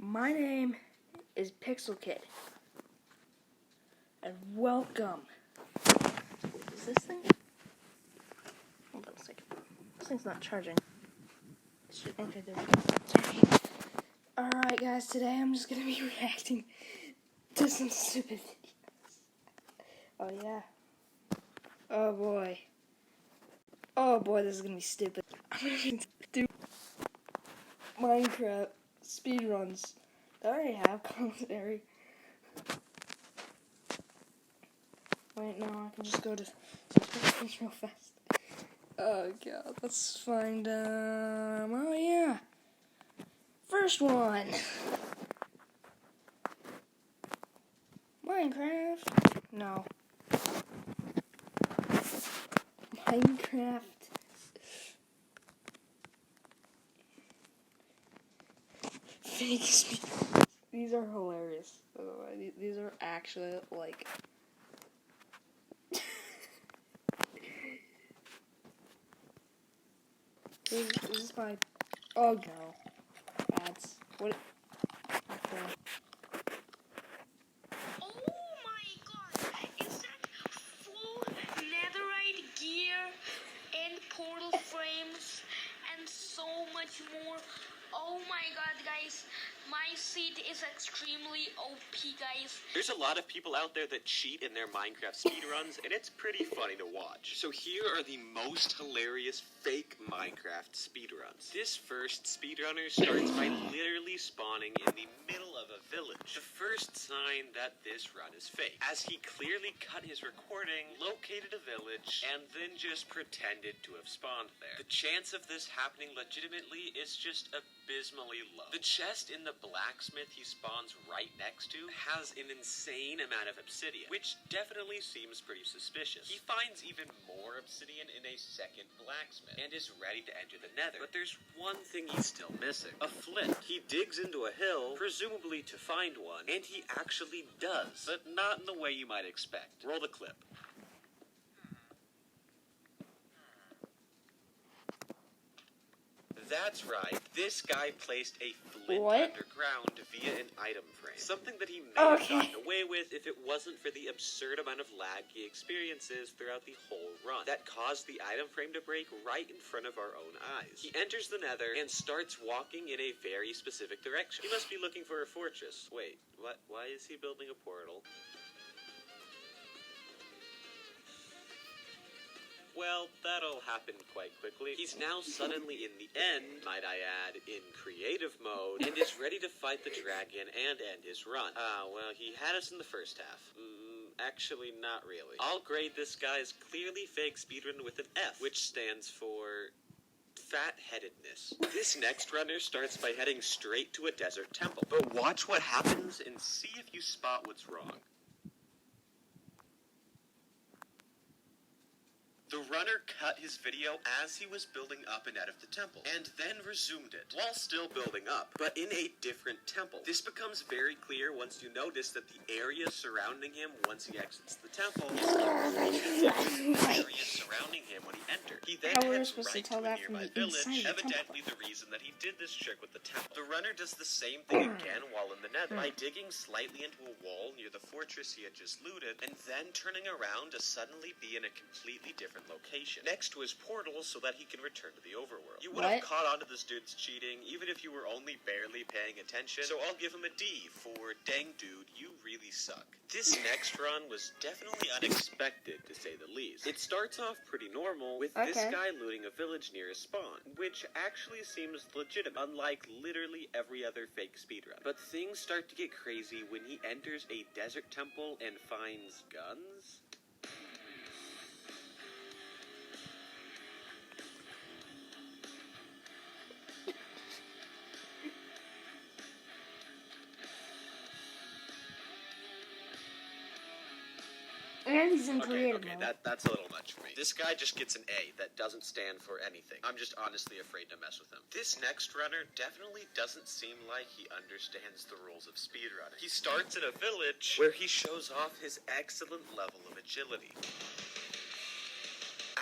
My name is Pixel Kid, and welcome. Is this thing? Hold on a second. This thing's not charging. Okay, there we go. Alright, guys, today I'm just gonna be reacting to some stupid videos. Oh, yeah. Oh, boy. Oh, boy, this is gonna be stupid. I'm gonna do Minecraft speedruns. I already have commentary. Wait, no, I can just go to subscriptions real fast. Oh god, let's find, oh yeah. First one. Minecraft. No. Minecraft. Fake speed. These are hilarious. These are actually, like... This is my... Oh, no. Ads. What? Okay. Oh my god! Is that full netherite gear and portal frames and so much more? Oh my god, guys. My seat is extremely OP, guys. There's a lot of people out there that cheat in their Minecraft speedruns, and it's pretty funny to watch. So here are the most hilarious fake Minecraft speedruns. This first speedrunner starts by literally spawning in the middle of a village. The first sign that this run is fake, as he clearly cut his recording, located a village, and then just pretended to have spawned there. The chance of this happening legitimately is just abysmally low. The chest in the blacksmith he spawns right next to has an insane amount of obsidian, which definitely seems pretty suspicious. He finds even more obsidian in a second blacksmith and is ready to enter the nether. But there's one thing he's still missing: a flint. He digs into a hill, presumably to find one, and he actually does, but not in the way you might expect. Roll the clip. That's right, this guy placed a flint underground via an item frame. Something that he may have gotten away with if it wasn't for the absurd amount of lag he experiences throughout the whole run. That caused the item frame to break right in front of our own eyes. He enters the nether and starts walking in a very specific direction. He must be looking for a fortress. Wait, what? Why is he building a portal? Well, that'll happen quite quickly. He's now suddenly in the end, might I add, in creative mode, and is ready to fight the dragon and end his run. Well, he had us in the first half. Actually, not really. I'll grade this guy's clearly fake speedrun with an F, which stands for fat-headedness. This next runner starts by heading straight to a desert temple. But watch what happens and see if you spot what's wrong. The runner cut his video as he was building up and out of the temple, and then resumed it, while still building up, but in a different temple. This becomes very clear once you notice that the area surrounding him once he exits the temple is completely different from the area surrounding him when he entered. He then heads right to a nearby village, evidently the reason that he did this trick with the temple. The runner does the same thing again while in the nether, by digging slightly into a wall near the fortress he had just looted, and then turning around to suddenly be in a completely different location next to his portal so that he can return to the overworld. You would have caught on to this dude's cheating even if you were only barely paying attention, so I'll give him a D for dang dude, you really suck. This next run was definitely unexpected, to say the least. It starts off pretty normal with this guy looting a village near his spawn, which actually seems legitimate, unlike literally every other fake speedrun. But things start to get crazy when he enters a desert temple and finds guns. And he's in creative mode. That's a little much for me. This guy just gets an A that doesn't stand for anything. I'm just honestly afraid to mess with him. This next runner definitely doesn't seem like he understands the rules of speedrunning. He starts in a village where he shows off his excellent level of agility.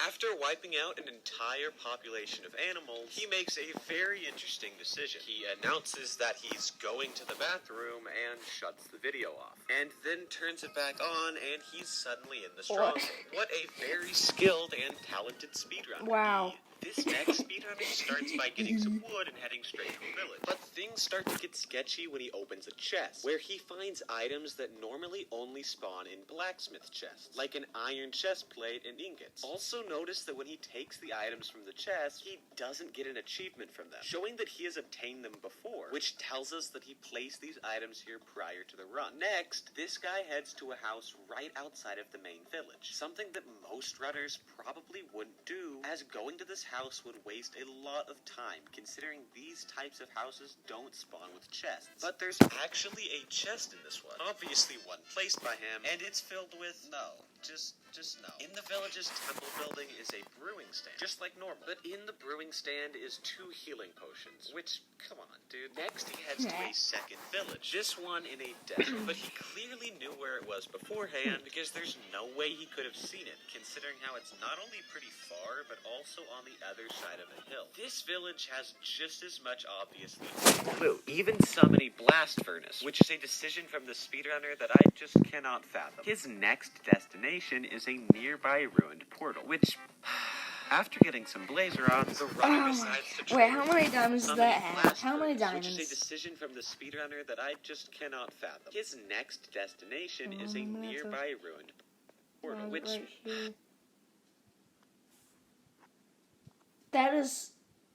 After wiping out an entire population of animals, he makes a very interesting decision. He announces that he's going to the bathroom and shuts the video off. And then turns it back on, and he's suddenly in the stronghold. What a very skilled and talented speedrunner. Wow. This next speedrunner starts by getting some wood and heading straight to a village. But things start to get sketchy when he opens a chest, where he finds items that normally only spawn in blacksmith chests, like an iron chest plate and ingots. Also notice that when he takes the items from the chest, he doesn't get an achievement from them, showing that he has obtained them before, which tells us that he placed these items here prior to the run. Next, this guy heads to a house right outside of the main village, something that most runners probably wouldn't do, as going to this house would waste a lot of time, considering these types of houses don't spawn with chests. But there's actually a chest in this one, obviously one placed by him, and it's filled with just no. In the village's temple building is a brewing stand, just like normal. But in the brewing stand is 2 healing potions, which, come on, dude. Next, he heads to a second village, this one in a desert. But he clearly knew where it was beforehand, because there's no way he could have seen it, considering how it's not only pretty far, but also on the other side of a hill. This village has just as much, obviously, clue. Even summon a blast furnace, which is a decision from the speedrunner that I just cannot fathom. His next destination is a nearby ruined portal, which, after getting some blaze rods, the runner decides to Wait, how many diamonds does summon that a have? blast How many furnace, Which is a diamonds? decision from the speedrunner that I just cannot fathom. His next destination is a that's nearby ruined portal, which... Right here. That is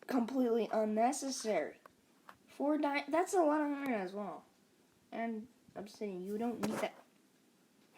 completely unnecessary. 4 that's a lot of iron as well. And I'm saying you don't need that.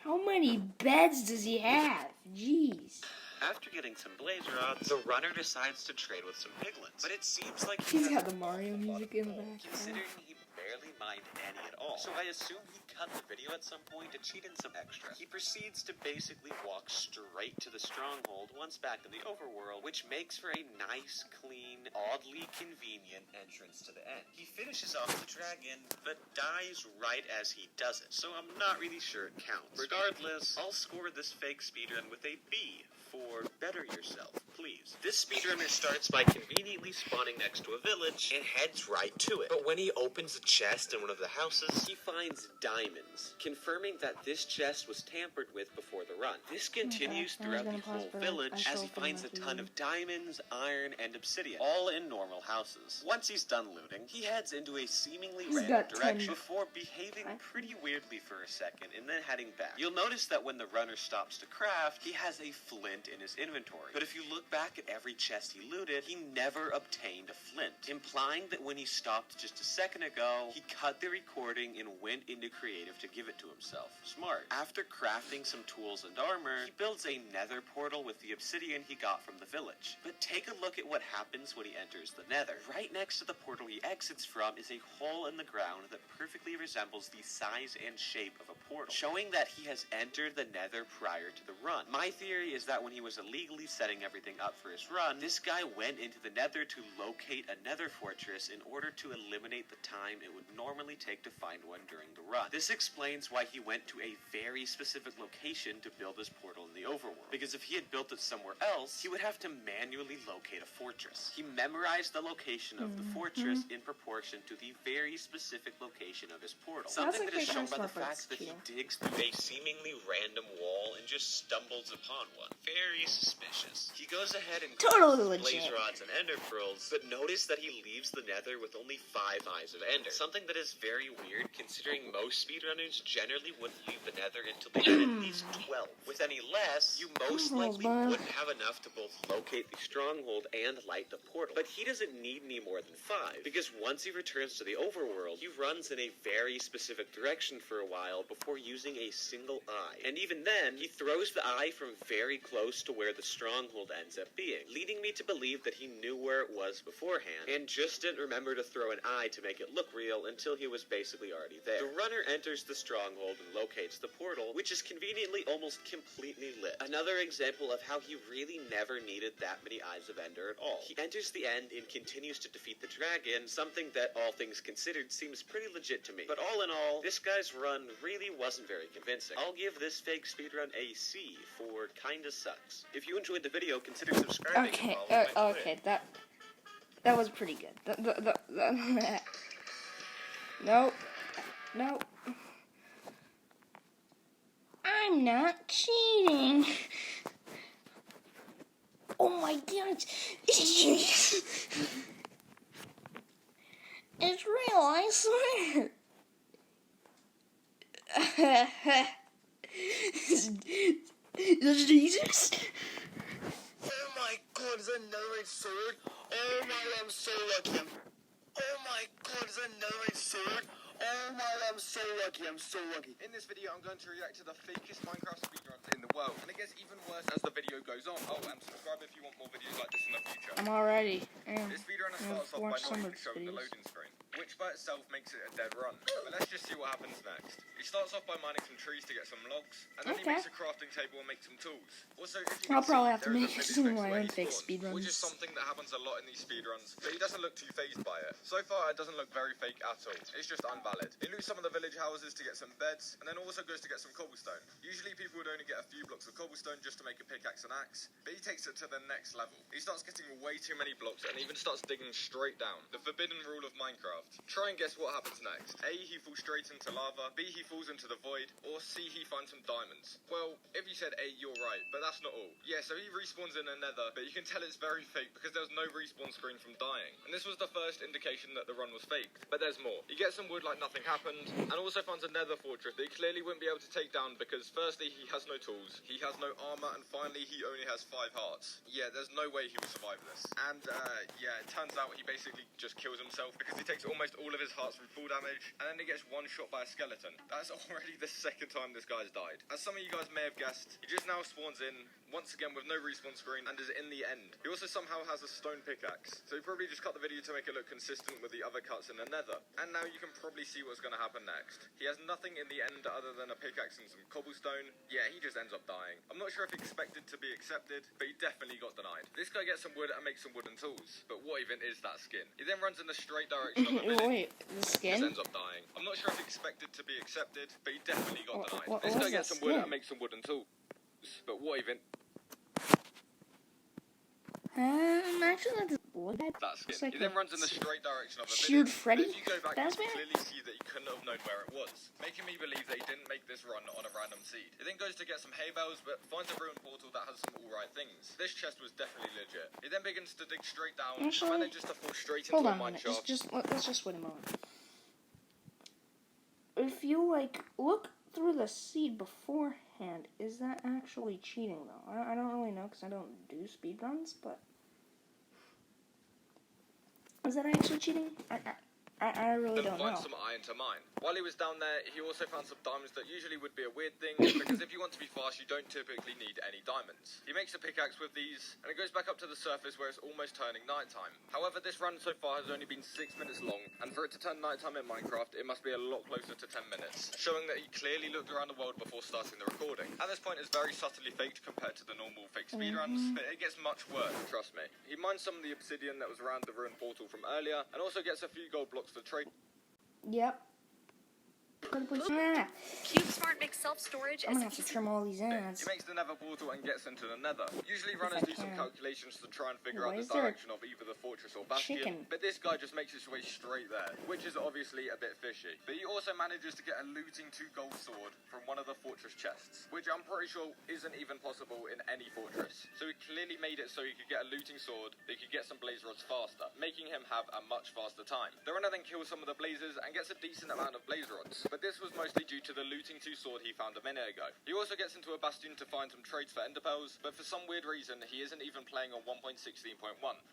How many beds does he have? Jeez. After getting some blaze rods, the runner decides to trade with some piglins. But it seems like He's has got the a Mario lot music of in the gold, background. considering he barely mined any at all. So I assume he cut the video at some point to cheat in some extra. He proceeds to basically walk straight to the stronghold once back in the overworld, which makes for a nice, clean, oddly convenient entrance to the end. He finishes off the dragon, but dies right as he does it. So I'm not really sure it counts. Regardless, I'll score this fake speedrun with a B for better yourself, please. This speedrunner starts by conveniently spawning next to a village and heads right to it. But when he opens a chest in one of the houses, he finds diamonds, confirming that this chest was tampered with before the run. This continues I was throughout gonna the whole pause for village a as he show finds a from ton the of diamonds, iron, and obsidian, all in normal houses. Once he's done looting, he heads into a seemingly He's random got 10. direction before behaving Okay. pretty weirdly for a second and then heading back. You'll notice that when the runner stops to craft, he has a flint in his inventory. But if you look back at every chest he looted, he never obtained a flint, implying that when he stopped just a second ago, he cut the recording and went into creative to give it to himself. Smart. After crafting some tools and armor, he builds a nether portal with the obsidian he got from the village. But take a look at what happens when he enters the nether. Right next to the portal he exits from is a hole in the ground that perfectly resembles the size and shape of a portal, showing that he has entered the nether prior to the run. My theory is that when he was illegally setting everything up for his run, this guy went into the nether to locate a nether fortress in order to eliminate the time it would normally take to find one during the run. This explains why he went to a very specific location to build his portal in the overworld, because if he had built it somewhere else, he would have to manually locate a fortress. He memorized the location of the fortress in proportion to the very specific location of his portal. Something that is shown by the fact that he digs through a seemingly random wall and just stumbles upon one. Very suspicious. He goes ahead and Totally crafts blaze legit. rods and ender pearls, but notice that he leaves the nether with only 5 eyes of ender. Something that is very weird, considering most speedrunners generally wouldn't leave the nether until they had at least 12. With any less, you most likely wouldn't have enough to both locate the stronghold and light the portal. But he doesn't need any more than 5, because once he returns to the overworld, he runs in a very specific direction for a while before using a single eye. And even then, he throws the eye from very close to where the stronghold ends up being, leading me to believe that he knew where it was beforehand, and just didn't remember to throw an eye to make it look real until he was basically already there. The runner enters the stronghold and locates the portal, which is conveniently almost completely lit. Another example of how he really never needed that many Eyes of Ender at all. He enters the end and continues to defeat the dragon, something that, all things considered, seems pretty legit to me. But all in all, this guy's run really wasn't very convincing. I'll give this fake speedrun a C for kinda sucks. If you enjoyed the video, consider subscribing. Okay, and following my okay, Twitter. that was pretty good. Nope. Nope. I'm not cheating. Oh my god. It's real, I swear. Jesus. Oh my god, is that another sword? Oh my, I'm so lucky. Oh my god, is that another sword? Oh my, I'm so lucky, I'm so lucky. In this video, I'm going to react to the fakest Minecraft speedruns in the world, and it gets even worse as the video goes on. Oh, and subscribe if you want more videos like this in the future. I'm already. This speedrunner starts off by watch some not of even his showing the videos. loading screen, which by itself makes it a dead run. But let's just see what happens next. He starts off by mining some trees to get some logs, and then he Okay. makes a crafting table and makes some tools. Also, if you I'll can probably see, have to there is make a village some of next to my where own he fake spawns, speedruns. which is something that happens a lot in these speedruns, but he doesn't look too fazed by it. So far, it doesn't look very fake at all. It's just invalid. He loots some of the village houses to get some beds, and then also goes to get some cobblestone. Usually people would only get a few blocks of cobblestone just to make a pickaxe and axe, but he takes it to the next level. He starts getting way too many blocks and even starts digging straight down. The forbidden rule of Minecraft. Try and guess what happens next. A, he falls straight into lava, B, he falls into the void, or C, he finds some diamonds. Well, if you said A, you're right, but that's not all. Yeah, so he respawns in a nether, but you can tell it's very fake because there's no respawn screen from dying. And this was the first indication that the run was faked. But there's more. He gets some wood like nothing happened, and also finds a nether fortress that he clearly wouldn't be able to take down because firstly, he has no tools, he has no armor, and finally, he only has 5 hearts. Yeah, there's no way he will survive this. And, yeah, it turns out he basically just kills himself because he takes almost all of his hearts from full damage, and then he gets one shot by a skeleton. That's already the second time this guy's died. As some of you guys may have guessed, he just now spawns in, once again with no respawn screen, and is in the end. He also somehow has a stone pickaxe, so he probably just cut the video to make it look consistent with the other cuts in the nether. And now you can probably see what's going to happen next. He has nothing in the end other than a pickaxe and some cobblestone. Yeah, he just ends up dying. I'm not sure if he expected to be accepted, but he definitely got denied. This guy gets some wood and makes some wooden tools, but what even is that skin? He then runs in the straight direction of the village. Wait, the Just skin? ends up dying. I'm not sure if he expected to be accepted, but he definitely got denied. What This was guy gets that some wood skin? and makes some wooden tools, but what even Actually, that's blood. that It's skin? like He then a runs in the straight direction of the Sheared village. Freddy? But if you go back, you Fazbear? can clearly see that he couldn't have known where it was, making me believe that he didn't make this run on a random seed. He then goes to get some hay bales, but finds a ruined portal that has some alright things. This chest was definitely legit. He then begins to dig straight down, Actually, and manages to fall straight into Hold a on a mine minute. shaft. Let's just wait a moment. If you look through the seed beforehand, is that actually cheating though? I don't really know because I don't do speedruns, but is that actually cheating? I really Then don't know. find some iron to mine. While he was down there, he also found some diamonds that usually would be a weird thing, because if you want to be fast, you don't typically need any diamonds. He makes a pickaxe with these, and it goes back up to the surface where it's almost turning nighttime. However, this run so far has only been 6 minutes long, and for it to turn nighttime in Minecraft, it must be a lot closer to 10 minutes, showing that he clearly looked around the world before starting the recording. At this point, it's very subtly faked compared to the normal fake speedruns, but it gets much worse, trust me. He mines some of the obsidian that was around the ruined portal from earlier, and also gets a few gold blocks for trade. Yep. CubeSmart makes self-storage I'm as gonna have to trim all these ends. He makes the nether portal and gets into the nether. Usually runners do some calculations to try and figure Why out the is there a direction of either the fortress or bastion, chicken? but this guy just makes his way straight there, which is obviously a bit fishy. But he also manages to get a looting 2 gold sword from one of the fortress chests, which I'm pretty sure isn't even possible in any fortress. So he clearly made it so he could get a looting sword, that he could get some blaze rods faster, making him have a much faster time. The runner then kills some of the blazes and gets a decent amount of blaze rods. but this was mostly due to the looting 2 sword he found a minute ago. He also gets into a bastion to find some trades for ender pearls, but for some weird reason, he isn't even playing on 1.16.1,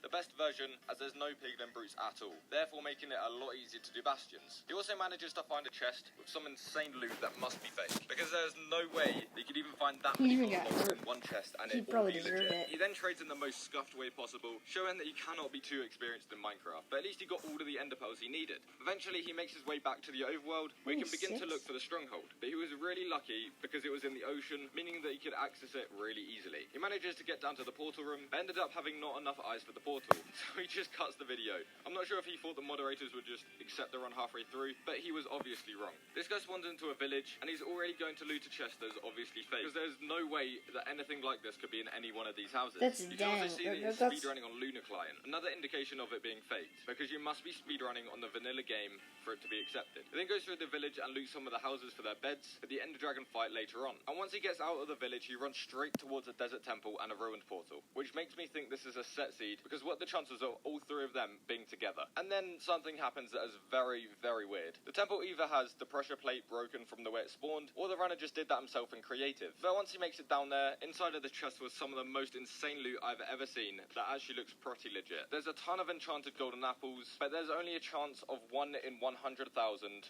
the best version, as there's no piglin brutes at all, therefore making it a lot easier to do bastions. He also manages to find a chest with some insane loot that must be fake, because there's no way he could even find that many even got logs hurt. in one chest and He it will probably be deserved legit. it. He then trades in the most scuffed way possible, showing that he cannot be too experienced in Minecraft, but at least he got all of the ender pearls he needed. Eventually, he makes his way back to the overworld, where he can begin to 26? look for the stronghold, but he was really lucky because it was in the ocean, meaning that he could access it really easily. He manages to get down to the portal room, but ended up having not enough eyes for the portal, so he just cuts the video. I'm not sure if he thought the moderators would just accept the run halfway through, but he was obviously wrong. This guy spawns into a village, and he's already going to loot a chest that's obviously fake, because there's no way that anything like this could be in any one of these houses. That's you can also dang. see that he's That's- speedrunning on Luna Client, another indication of it being faked, because you must be speedrunning on the vanilla game for it to be accepted. He then goes through the village and loots some of the houses for their beds for the Ender Dragon fight later on. And once he gets out of the village, he runs straight towards a desert temple and a ruined portal, which makes me think this is a set seed, because what the chances of all 3 of them being together? And then something happens that is very, very weird. The temple either has the pressure plate broken from the way it spawned, or the runner just did that himself in creative. But once he makes it down there, inside of the chest was some of the most insane loot I've ever seen that actually looks pretty legit. There's a ton of enchanted golden apples, but there's only a chance of 1 in 100,000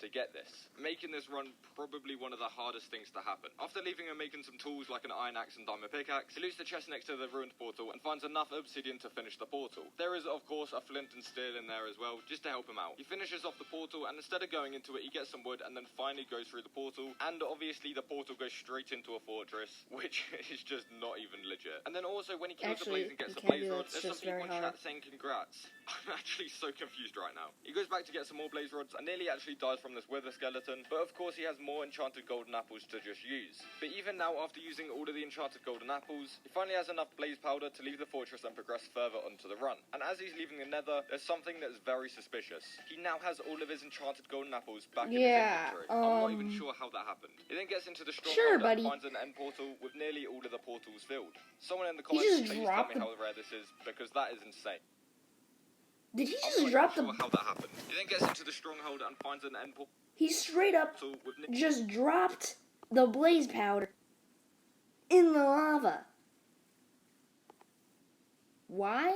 to get this, making this run probably one of the hardest things to happen. After leaving and making some tools like an iron axe and diamond pickaxe, he loots the chest next to the ruined portal and finds enough obsidian to finish the portal. There is of course a flint and steel in there as well, just to help him out. He finishes off the portal, and instead of going into it, he gets some wood and then finally goes through the portal, and obviously the portal goes straight into a fortress, which is just not even legit. And then also when he kills the blaze and gets the blaze rod, there's some people in chat saying congrats. I'm actually so confused right now. He goes back to get some more blaze rods and nearly actually dies from this wither skeleton, but of course he has more enchanted golden apples to just use. But even now, after using all of the enchanted golden apples, he finally has enough blaze powder to leave the fortress and progress further onto the run. And as he's leaving the nether, there's something that's very suspicious. He now has all of his enchanted golden apples back in his inventory. I'm not even sure how that happened. He then gets into the stronghold and finds an end portal with nearly all of the portals filled. Someone in the comments, please tell me how rare this is, because that is insane. Did he I'm just not drop even the... sure how that happened. He then gets into the stronghold and finds an end portal He straight up with just dropped the blaze powder in the lava. Why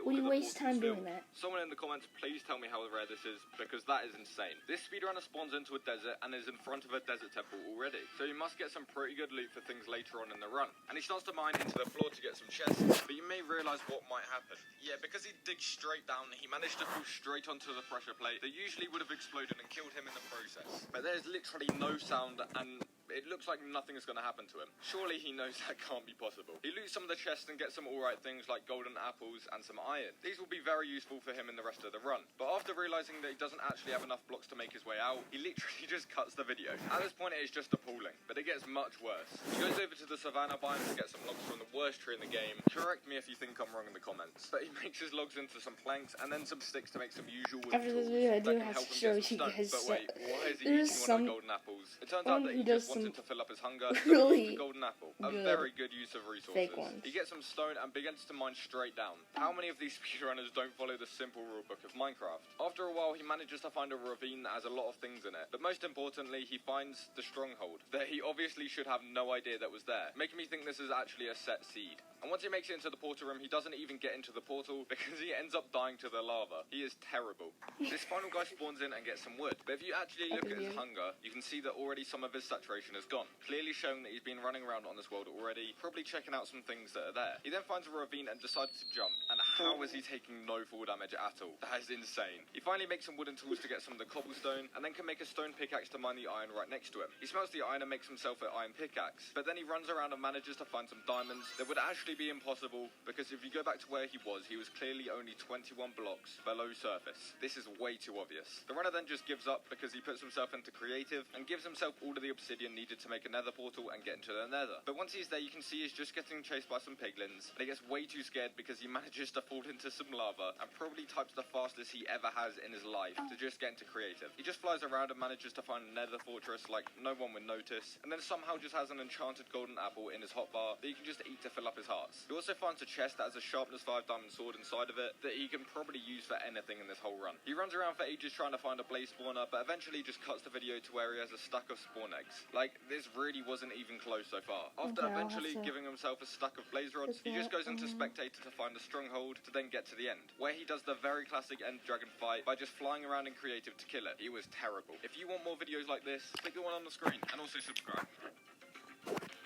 would you waste time doing that? Someone in the comments, please tell me how rare this is, because that is insane. This speedrunner spawns into a desert and is in front of a desert temple already, so he must get some pretty good loot for things later on in the run. And he starts to mine into the floor to get some chests, but you may realise what might happen. Yeah, because he digs straight down, he managed to fall straight onto the pressure plate that usually would have exploded and killed him in the process. But there's literally no sound, and it looks like nothing is going to happen to him. Surely he knows that can't be possible. He loots some of the chests and gets some alright things like golden apples and some iron. These will be very useful for him in the rest of the run. But after realising that he doesn't actually have enough blocks to make his way out, he literally just cuts the video. At this point it is just appalling, but it gets much worse. He goes over to the savannah biome to get some logs from the worst tree in the game. Correct me if you think I'm wrong in the comments. But he makes his logs into some planks and then some sticks to make some usual wooden After this tools video, I that do can have help to him show get some you stone. guys. But wait, why is he There's eating one of some the golden apples? It turns one out that who he just does wanted some to fill up his hunger, so really he eats the golden apple. A good very good use of resources. fake ones. He gets some stone and begins to mine straight down. How many of these speedrunners don't follow the simple rulebook of Minecraft? After a while, he manages to find a ravine that has a lot of things in it. But most importantly, he finds the stronghold that he obviously should have no idea that was there, making me think this is actually a set seed. And once he makes it into the portal room, he doesn't even get into the portal because he ends up dying to the lava. He is terrible. This final guy spawns in and gets some wood. But if you actually look at his hunger, you can see that already some of his saturation has gone, clearly showing that he's been running around on this world already, probably checking out some things that are there. He then finds a ravine and decides to jump, and how is he taking no fall damage at all? That is insane. He finally makes some wooden tools to get some of the cobblestone, and then can make a stone pickaxe to mine the iron right next to him. He smelts the iron and makes himself an iron pickaxe, but then he runs around and manages to find some diamonds that would actually be impossible, because if you go back to where he was clearly only 21 blocks below surface. This is way too obvious. The runner then just gives up because he puts himself into creative and gives himself all of the obsidian needed to make a nether portal and get into the nether. But once he's there, you can see he's just getting chased by some piglins, and he gets way too scared because he manages to fall into some lava and probably types the fastest he ever has in his life to just get into creative. He just flies around and manages to find a nether fortress like no one would notice, and then somehow just has an enchanted golden apple in his hotbar that he can just eat to fill up his hearts. He also finds a chest that has a sharpness 5 diamond sword inside of it that he can probably use for anything in this whole run. He runs around for ages trying to find a blaze spawner, but eventually just cuts the video to where he has a stack of spawn eggs. Like, this really wasn't even close so far. After Okay, I'll have eventually to- giving himself a stack of blaze rods, he just goes into spectator to find a stronghold to then get to the end, where he does the very classic end dragon fight by just flying around in creative to kill it. It was terrible. If you want more videos like this, click the one on the screen and also subscribe.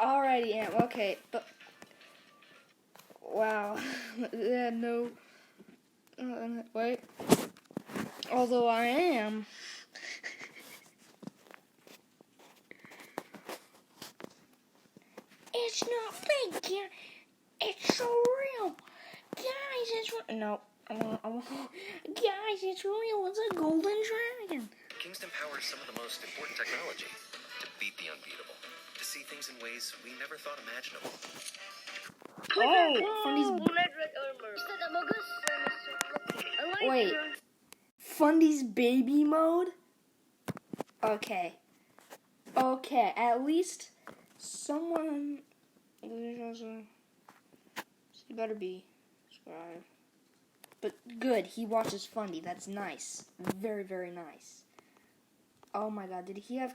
Alrighty, Ant. Okay, but wow, yeah, no. Wait. Although I am. It's not fake, yeah. It's so real, guys. It's real. No, guys, it's real. It's a golden dragon. Kingston powers some of the most important technology to beat the unbeatable, to see things in ways we never thought imaginable. Oh, Fundy's. Wait. Fundy's baby mode? Okay. Okay, at least someone. He better be subscribed. But good, he watches Fundy. That's nice. Very, very nice. Oh my god, did he have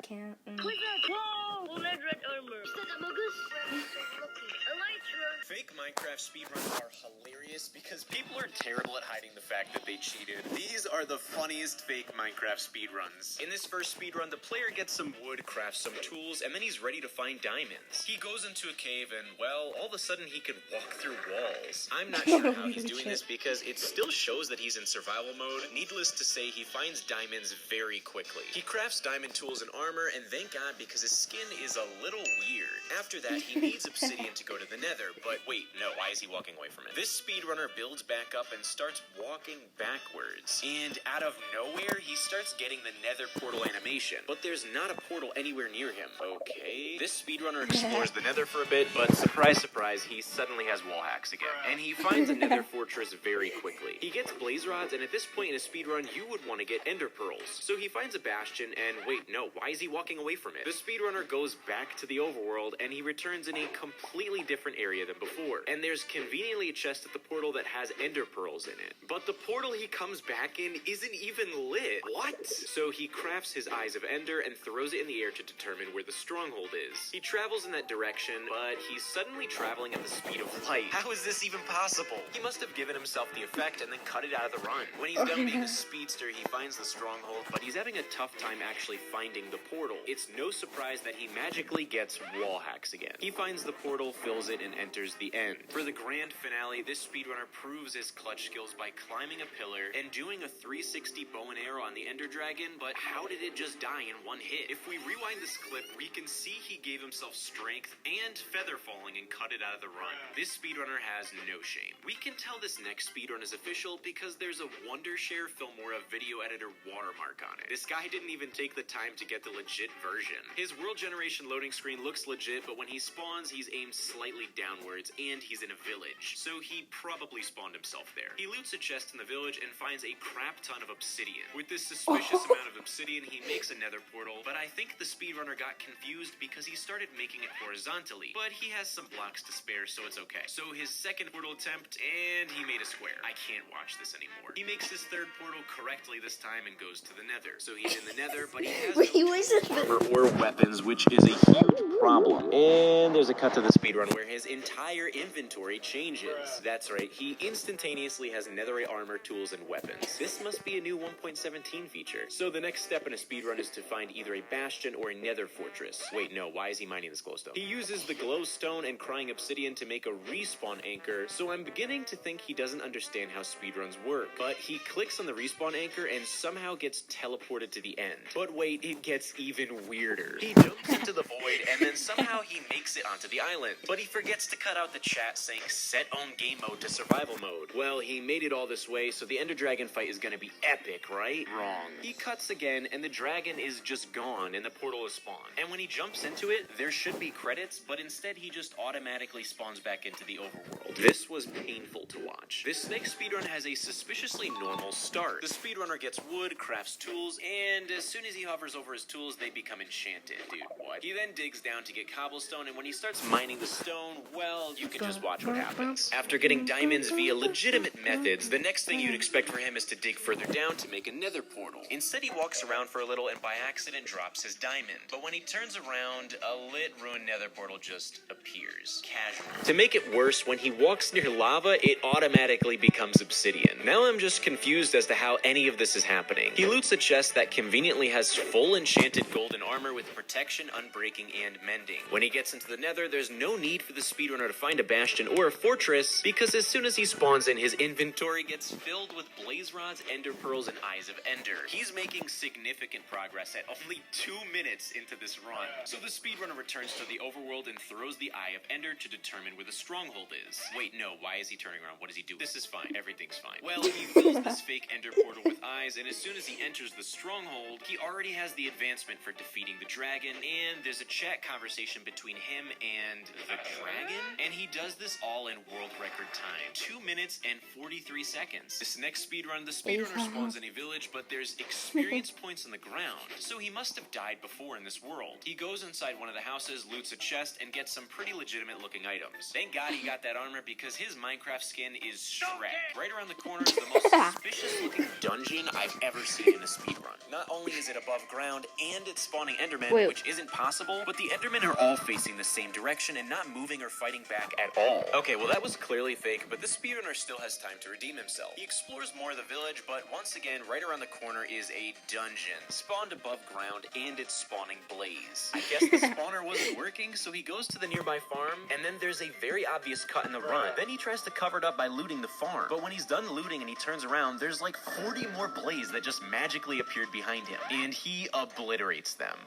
Fake Minecraft speedruns are hilarious because people are terrible at hiding the fact that they cheated. These are the funniest fake Minecraft speedruns. In this first speedrun, the player gets some wood, crafts some tools, and then he's ready to find diamonds. He goes into a cave and, well, all of a sudden he can walk through walls. I'm not sure how he's doing this because it still shows that he's in survival mode. Needless to say, he finds diamonds very quickly. He crafts diamond tools and armor, and thank God because his skin is a little weird. After that, he needs obsidian to go to the nether, but wait, no, why is he walking away from it? This speedrunner builds back up and starts walking backwards. And out of nowhere, he starts getting the nether portal animation. But there's not a portal anywhere near him. Okay. This speedrunner explores the nether for a bit, but surprise, surprise, he suddenly has wall hacks again. And he finds a nether fortress very quickly. He gets blaze rods, and at this point in a speedrun, you would want to get ender pearls. So he finds a bastion, and wait, no, why is he walking away from it? The speedrunner goes back to the overworld, and he returns in a completely different area than before. And there's conveniently a chest at the portal that has ender pearls in it. But the portal he comes back in isn't even lit. What? So he crafts his eyes of ender and throws it in the air to determine where the stronghold is. He travels in that direction, but he's suddenly traveling at the speed of light. How is this even possible? He must have given himself the effect and then cut it out of the run. When he's done being a speedster, he finds the stronghold, but he's having a tough time actually finding the portal. It's no surprise that he magically gets wall hacks again. He finds the portal, fills it, and enters the end. For the grand finale, this speedrunner proves his clutch skills by climbing a pillar and doing a 360 bow and arrow on the ender dragon, but how did it just die in one hit? If we rewind this clip, we can see he gave himself strength and feather falling and cut it out of the run. This speedrunner has no shame. We can tell this next speedrun is official because there's a Wondershare Filmora video editor watermark on it. This guy didn't even take the time to get the legit version. His world generation loading screen looks legit, but when he spawns, he's aimed slightly downwards, and he's in a village. So he probably spawned himself there. He loots a chest in the village and finds a crap ton of obsidian. With this suspicious amount of obsidian, he makes a nether portal, but I think the speedrunner got confused because he started making it horizontally. But he has some blocks to spare, so it's okay. So his second portal attempt, and he made a square. I can't watch this anymore. He makes his third portal correctly this time and goes to the nether. So he's in the nether, but he has no armor or weapons, which is a huge problem. And there's a cut to the speedrun where his entire inventory changes. That's right, he instantaneously has netherite armor, tools, and weapons. This must be a new 1.17 feature. So the next step in a speedrun is to find either a bastion or a nether fortress. Wait, no, why is he mining this glowstone? He uses the glowstone and crying obsidian to make a respawn anchor, so I'm beginning to think he doesn't understand how speedruns work. But he clicks on the respawn anchor and somehow gets teleported to the end. But wait, it gets even weirder. He jumps into the void, and then somehow he makes it onto the island. But he forgets to cut out the chat saying set on game mode to survival mode. Well, he made it all this way, so the Ender Dragon fight is gonna be epic, right? Wrong. He cuts again, and the dragon is just gone, and the portal is spawned. And when he jumps into it, there should be credits, but instead he just automatically spawns back into the overworld. This was painful to watch. This next speedrun has a suspiciously normal start. The speedrunner gets wood, crafts tools, and as soon as he hovers over his tools, they become enchanted. Dude, what? He then digs down to get cobblestone, and when he starts mining the stone, well, you can just watch what happens. After getting diamonds via legitimate methods, the next thing you'd expect for him is to dig further down to make a nether portal. Instead, he walks around for a little and by accident drops his diamond. But when he turns around, a lit ruined nether portal just appears. Casual. To make it worse, when he walks near lava, it automatically becomes obsidian. Now I'm just confused as to how any of this is happening. He loots a chest that conveniently has full enchanted golden armor with protection, unbreaking, and mending. When he gets into the nether, there's no need for the speedrunner to find a bastion or a fortress, because as soon as he spawns in, his inventory gets filled with blaze rods, ender pearls, and eyes of ender. He's making significant progress at only 2 minutes into this run. So the speedrunner returns to the overworld and throws the eye of ender to determine where the stronghold is. Wait, no, why is he turning around? What does he do? This is fine. Everything's fine. Well, he fills this fake ender portal with eyes, and as soon as he enters the stronghold, he already has the advancement for defeating the dragon, and there's a chat conversation between him and the dragon, and he does this all in world record time. 2 minutes and 43 seconds. This next speedrun, the speedrunner spawns in a village, but there's experience points on the ground, so he must have died before in this world. He goes inside one of the houses, loots a chest, and gets some pretty legitimate looking items. Thank God he got that armor because his Minecraft skin is Shrek. Right around the corner is the most suspicious looking dungeon I've ever seen in a speedrun. Not only is it above ground, and it's spawning Endermen, which isn't possible, but the Endermen are all facing the same direction and not moving or fighting back at all. Okay, well that was clearly fake, but the speedrunner still has time to redeem himself. He explores more of the village, but once again, right around the corner is a dungeon, spawned above ground, and it's spawning blaze. I guess the spawner wasn't working, so he goes to the nearby farm, and then there's a very obvious cut in the run. Then he tries to cover it up by looting the farm, but when he's done looting and he turns around, there's like 40 more blaze that just magically appeared behind him, and he obliterates them.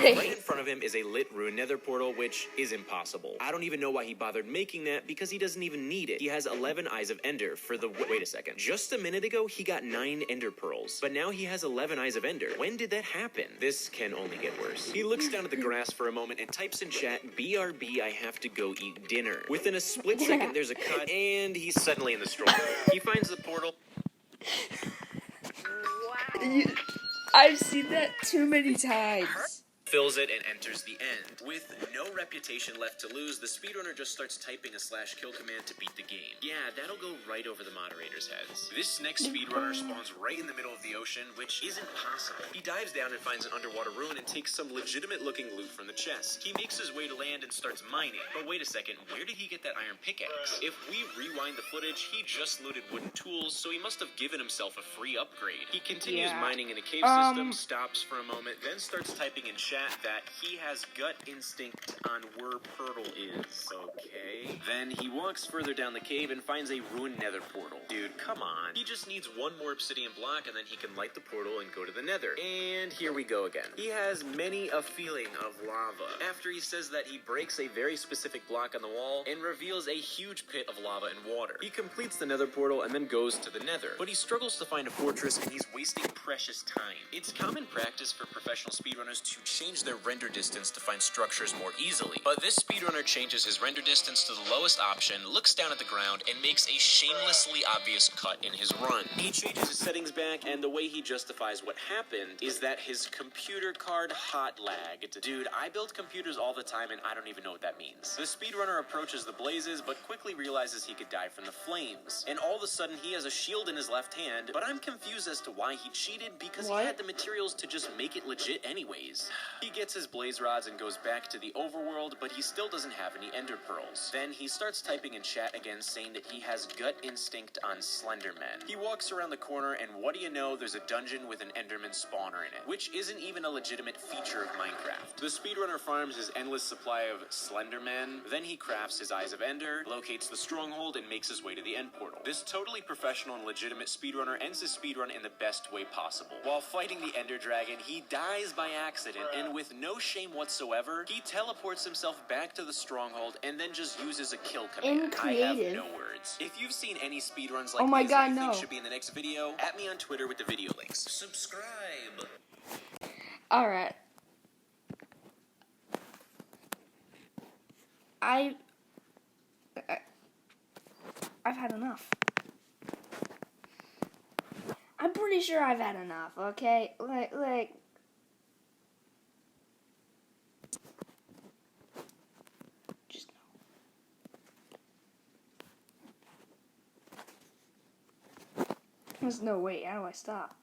Right in front of him is a lit ruined nether portal, which is impossible. I don't even know why he bothered making that, because he doesn't even need it. He has 11 eyes of ender for the... Wait a second. Just a minute ago, he got 9 ender pearls, but now he has 11 eyes of ender. When did that happen? This can only get worse. He looks down at the grass for a moment and types in chat, BRB, I have to go eat dinner. Within a split second, there's a cut, and he's suddenly in the stronghold. He finds the portal. I've seen that too many times. Fills it and enters the end. With no reputation left to lose, the speedrunner just starts typing a /kill command to beat the game. Yeah, that'll go right over the moderators' heads. This next speedrunner spawns right in the middle of the ocean, which isn't possible. He dives down and finds an underwater ruin and takes some legitimate looking loot from the chest. He makes his way to land and starts mining. But wait a second, where did he get that iron pickaxe? If we rewind the footage, he just looted wooden tools, so he must have given himself a free upgrade. He continues mining in a cave system, stops for a moment, then starts typing in chat that he has gut instinct on where Purtle is. Okay. Then he walks further down the cave and finds a ruined nether portal. Dude, come on. He just needs one more obsidian block and then he can light the portal and go to the nether. And here we go again. He has many a feeling of lava. After he says that, he breaks a very specific block on the wall and reveals a huge pit of lava and water. He completes the nether portal and then goes to the nether. But he struggles to find a fortress and he's wasting precious time. It's common practice for professional speedrunners to change their render distance to find structures more easily. But this speedrunner changes his render distance to the lowest option, looks down at the ground, and makes a shamelessly obvious cut in his run. He changes his settings back, and the way he justifies what happened is that his computer card hot lagged. Dude, I build computers all the time and I don't even know what that means. The speedrunner approaches the blazes, but quickly realizes he could die from the flames. And all of a sudden he has a shield in his left hand, but I'm confused as to why he cheated because he had the materials to just make it legit anyways. He gets his blaze rods and goes back to the overworld, but he still doesn't have any ender pearls. Then he starts typing in chat again saying that he has gut instinct on Slenderman. He walks around the corner and what do you know, there's a dungeon with an enderman spawner in it, which isn't even a legitimate feature of Minecraft. The speedrunner farms his endless supply of Slenderman, then he crafts his Eyes of Ender, locates the stronghold, and makes his way to the end portal. This totally professional and legitimate speedrunner ends his speedrun in the best way possible. While fighting the Ender Dragon, he dies by accident, and with no shame whatsoever, he teleports himself back to the stronghold and then just uses a kill command. I have Creative. no words. If you've seen any speedruns like Oh my this God, that you think no. should be in the next video, at me on Twitter with the video links. Subscribe. Alright. I've had enough. I'm pretty sure I've had enough, okay? Like just no. There's no way, how do I stop?